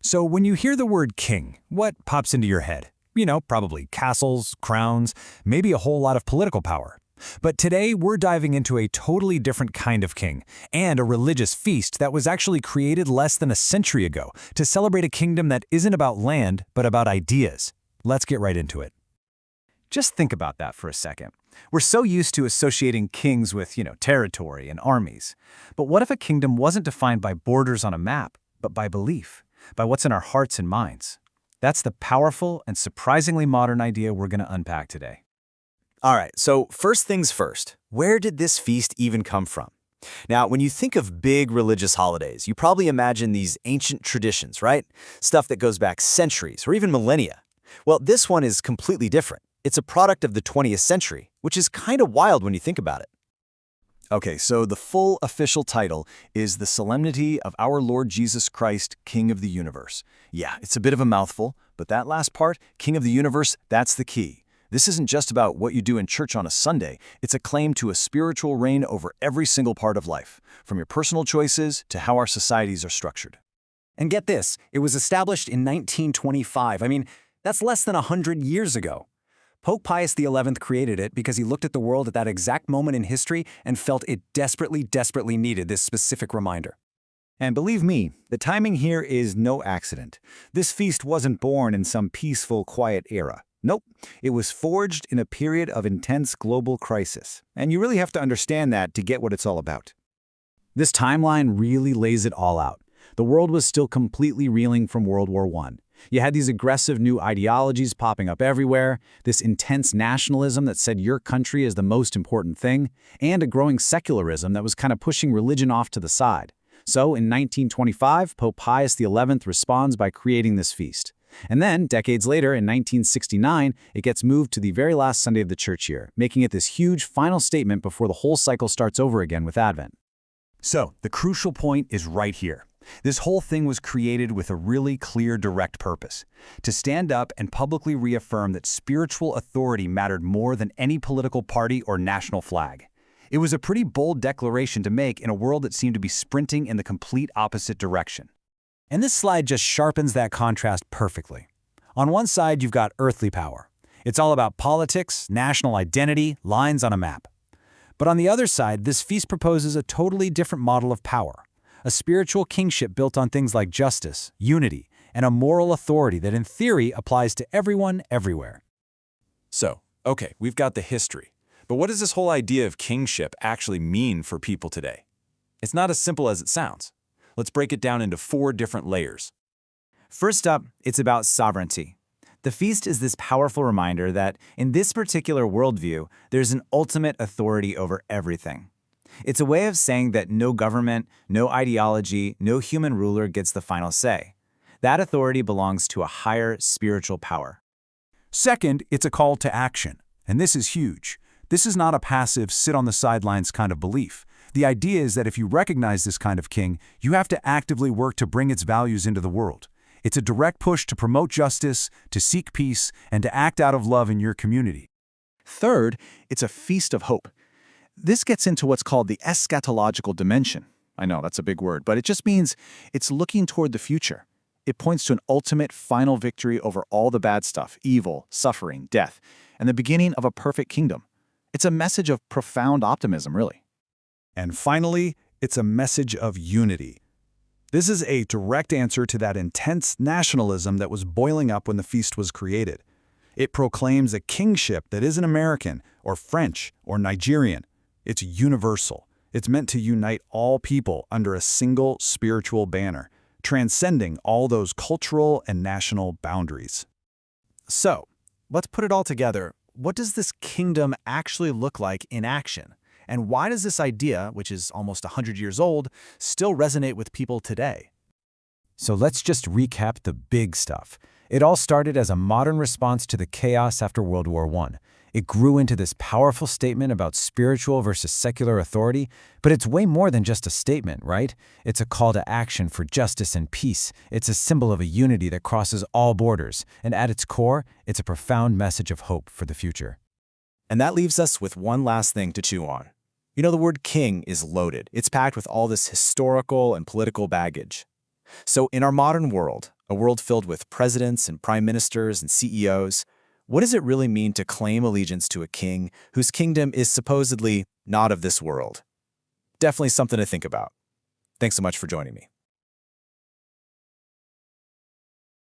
So when you hear the word king, what pops into your head? Probably castles, crowns, maybe a whole lot of political power. But today, we're diving into a totally different kind of king, and a religious feast that was actually created less than a century ago to celebrate a kingdom that isn't about land, but about ideas. Let's get right into it. Just think about that for a second. We're so used to associating kings with, territory and armies. But what if a kingdom wasn't defined by borders on a map, but by belief, by what's in our hearts and minds? That's the powerful and surprisingly modern idea we're going to unpack today. All right, so first things first, where did this feast even come from? Now, when you think of big religious holidays, you probably imagine these ancient traditions, right? Stuff that goes back centuries or even millennia. Well, this one is completely different. It's a product of the 20th century, which is kind of wild when you think about it. Okay, so the full official title is The Solemnity of Our Lord Jesus Christ, King of the Universe. Yeah, it's a bit of a mouthful, but that last part, King of the Universe, that's the key. This isn't just about what you do in church on a Sunday. It's a claim to a spiritual reign over every single part of life, from your personal choices to how our societies are structured. And get this, it was established in 1925. That's less than 100 years ago. Pope Pius XI created it because he looked at the world at that exact moment in history and felt it desperately, desperately needed this specific reminder. And believe me, the timing here is no accident. This feast wasn't born in some peaceful, quiet era. Nope, it was forged in a period of intense global crisis. And you really have to understand that to get what it's all about. This timeline really lays it all out. The world was still completely reeling from World War I. You had these aggressive new ideologies popping up everywhere, this intense nationalism that said your country is the most important thing, and a growing secularism that was kind of pushing religion off to the side. So in 1925, Pope Pius XI responds by creating this feast. And then, decades later, in 1969, it gets moved to the very last Sunday of the church year, making it this huge final statement before the whole cycle starts over again with Advent. So, the crucial point is right here. This whole thing was created with a really clear, direct purpose: to stand up and publicly reaffirm that spiritual authority mattered more than any political party or national flag. It was a pretty bold declaration to make in a world that seemed to be sprinting in the complete opposite direction. And this slide just sharpens that contrast perfectly. On one side, you've got earthly power. It's all about politics, national identity, lines on a map. But on the other side, this feast proposes a totally different model of power. A spiritual kingship built on things like justice, unity, and a moral authority that in theory applies to everyone, everywhere. So, okay, we've got the history. But what does this whole idea of kingship actually mean for people today? It's not as simple as it sounds. Let's break it down into 4 different layers. First up, it's about sovereignty. The feast is this powerful reminder that, in this particular worldview, there's an ultimate authority over everything. It's a way of saying that no government, no ideology, no human ruler gets the final say. That authority belongs to a higher spiritual power. Second, it's a call to action. And this is huge. This is not a passive, sit-on-the-sidelines kind of belief. The idea is that if you recognize this kind of king, you have to actively work to bring its values into the world. It's a direct push to promote justice, to seek peace, and to act out of love in your community. Third, it's a feast of hope. This gets into what's called the eschatological dimension. I know, that's a big word, but it just means it's looking toward the future. It points to an ultimate final victory over all the bad stuff, evil, suffering, death, and the beginning of a perfect kingdom. It's a message of profound optimism, really. And finally, it's a message of unity. This is a direct answer to that intense nationalism that was boiling up when the feast was created. It proclaims a kingship that isn't American or French or Nigerian. It's universal. It's meant to unite all people under a single spiritual banner, transcending all those cultural and national boundaries. So, let's put it all together. What does this kingdom actually look like in action? And why does this idea, which is almost 100 years old, still resonate with people today? So let's just recap the big stuff. It all started as a modern response to the chaos after World War I. It grew into this powerful statement about spiritual versus secular authority, but it's way more than just a statement, right? It's a call to action for justice and peace. It's a symbol of a unity that crosses all borders, and at its core, it's a profound message of hope for the future. And that leaves us with one last thing to chew on. You know, the word king is loaded. It's packed with all this historical and political baggage. So in our modern world, A world filled with presidents and prime ministers and CEOs. What does it really mean to claim allegiance to a king whose kingdom is supposedly not of this world? Definitely something to think about. Thanks so much for joining me.